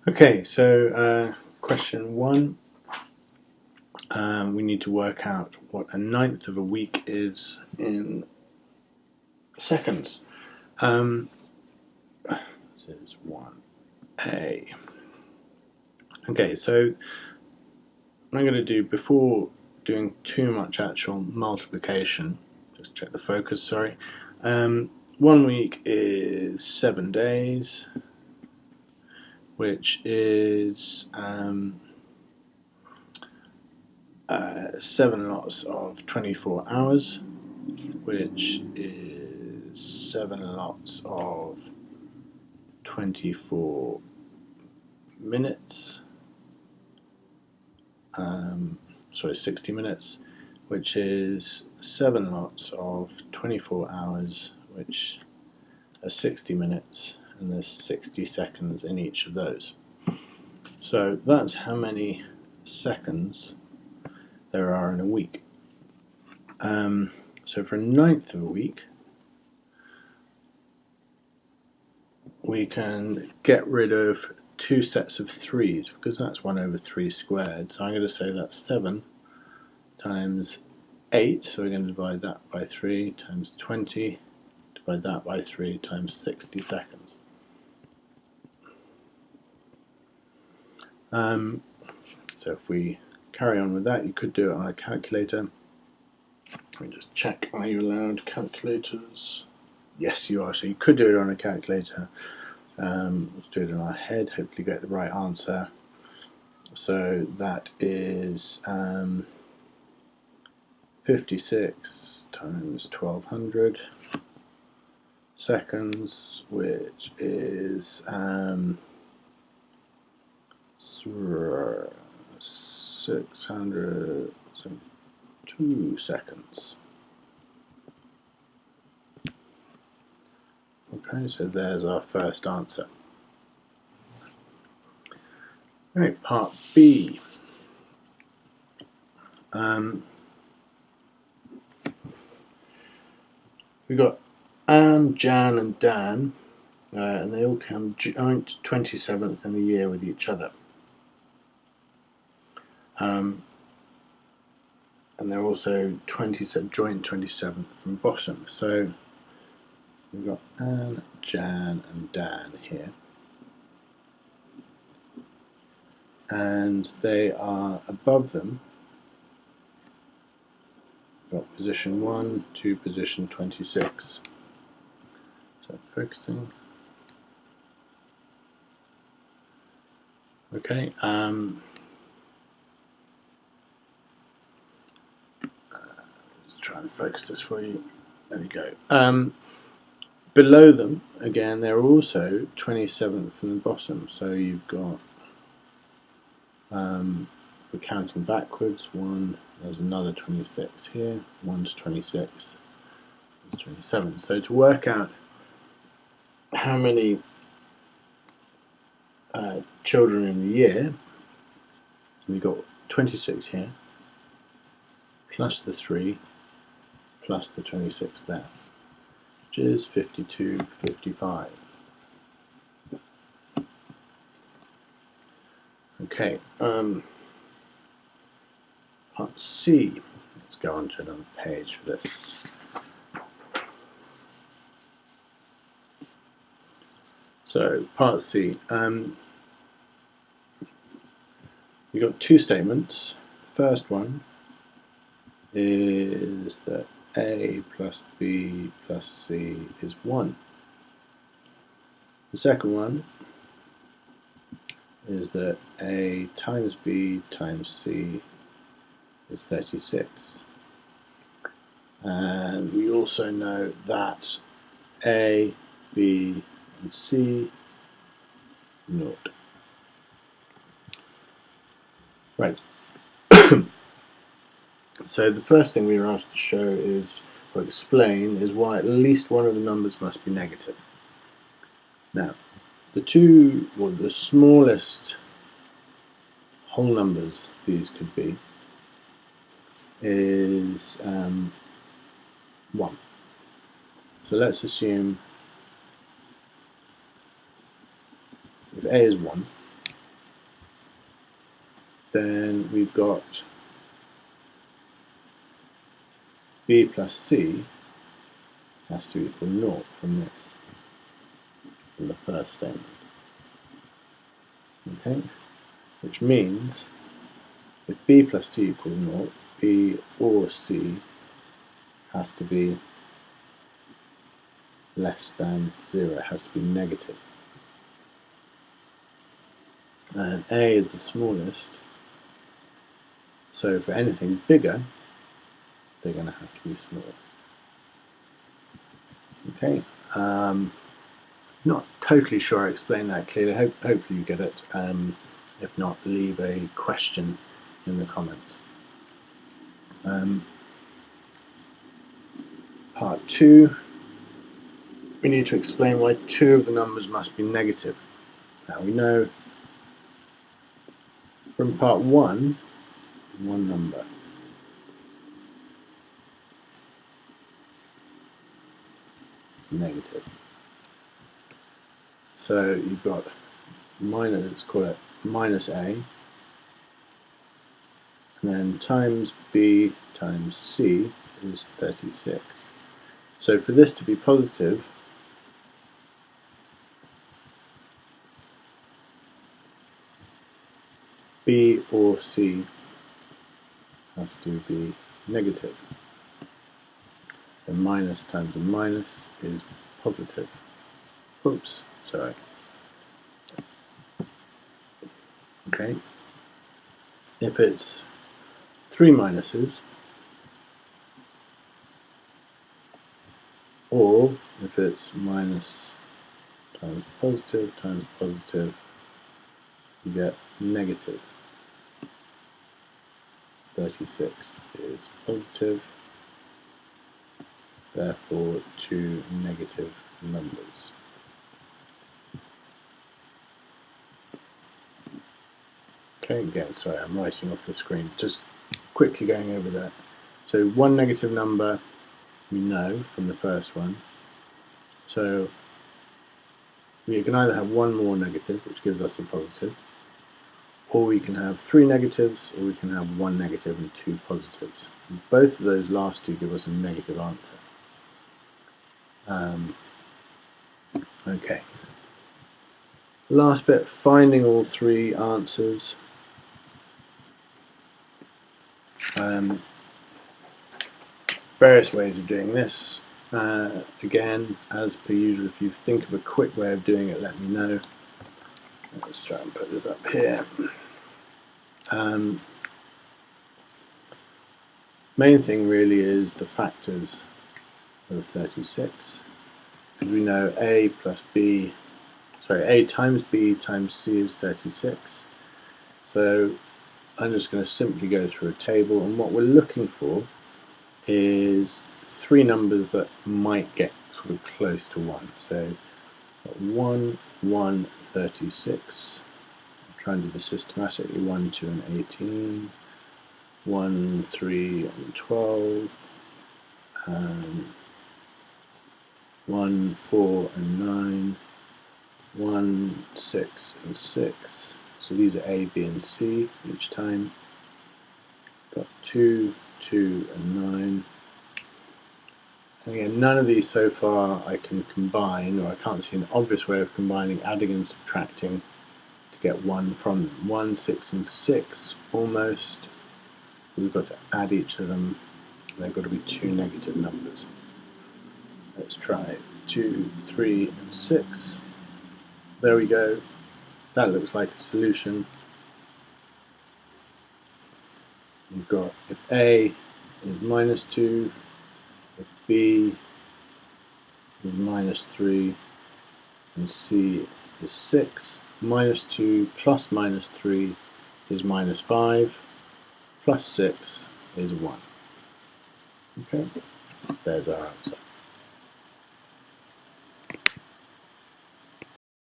Okay, so question one, we need to work out what a ninth of a week is in seconds. This is 1A. Okay, so what I'm going to do before doing too much actual multiplication, just check the focus, sorry. 1 week is 7 days, which is 7 lots of 24 hours, which is 7 lots of 24 minutes, sorry, 60 minutes, which is 7 lots of 24 hours, which are 60 minutes, and there's 60 seconds in each of those. So that's how many seconds there are in a week. So for a ninth of a week, we can get rid of 2 sets of 3's, because that's 1 over 3 squared. So I'm going to say that's 7 times 8, so we're going to divide that by 3, times 20, divide that by 3, times 60 seconds. So if we carry on with that, you could do it on a calculator. Let me just check, are you allowed calculators? Yes, you are, so you could do it on a calculator. Let's do it in our head, hopefully get the right answer. So that is 56 times 1200 seconds, which is 602 seconds. Okay, so there's our first answer. Right, part B. We've got Anne, Jan and Dan, and they all come joint 27th in the year with each other. And they're also joint 27th from bottom. So we've got Anne, Jan and Dan here. And they are above them. We've got position 1 to position 26. So focusing. Okay. Let's try and focus this for you. There we go. Below them, again, they're also 27th from the bottom. So you've got, we're counting backwards, 1, there's another 26 here, 1 to 26, there's 27. So to work out how many children in the year, we've got 26 here, plus the 3, plus the 26 there, which is 52, 55. Okay, part C. Let's go on to another page for this. So, part C. We've got 2 statements. First one is that A plus B plus C is 1. The second one is that A times B times C is 36. And we also know that A, B and C, 0. Right. So the first thing we were asked to show is, or explain, is why at least one of the numbers must be negative. Now, the smallest whole numbers these could be is 1. So let's assume if A is 1, then we've got b plus c has to equal 0 from this, from the first statement. Okay, which means if b plus c equals 0, b or c has to be less than 0, it has to be negative. And a is the smallest, so for anything bigger, they're going to have to be smaller. Okay, not totally sure I explained that clearly. Hopefully you get it. If not, leave a question in the comments. Part 2, we need to explain why 2 of the numbers must be negative. Now we know from part 1, one number is negative. So you've got minus, let's call it minus a, and then times b times c is 36. So for this to be positive, b or c has to be negative. And minus times a minus is positive. Oops, sorry. Okay. If it's 3 minuses, or if it's minus times positive, you get negative. 36 is positive, therefore 2 negative numbers. Okay, again, sorry, I'm writing off the screen, just quickly going over that. So one negative number we know from the first one, so we can either have one more negative, which gives us a positive, or we can have 3 negatives, or we can have 1 negative and 2 positives. And both of those last two give us a negative answer. Okay. Last bit, finding all 3 answers. Various ways of doing this. Again, as per usual, if you think of a quick way of doing it, let me know. Let's try and put this up here. Main thing really is the factors of 36. Because we know a times b times c is 36. So I'm just going to simply go through a table, and what we're looking for is 3 numbers that might get sort of close to 1. So 1, 1, 36. I'm trying to do this systematically. 1, 2, and 18. 1, 3, and 12. 1, 4, and 9. 1, 6, and 6. So these are A, B, and C each time. Got 2, 2, and 9. And again, none of these so far I can combine, or I can't see an obvious way of combining, adding and subtracting to get 1 from them. 1, 6, and 6 almost. We've got to add each of them. They've got to be 2 negative numbers. Let's try 2, 3, and 6. There we go. That looks like a solution. You've got, if A is minus 2, if B is minus 3, and C is 6, minus 2 plus minus 3 is minus 5, plus 6 is 1. Okay, there's our answer.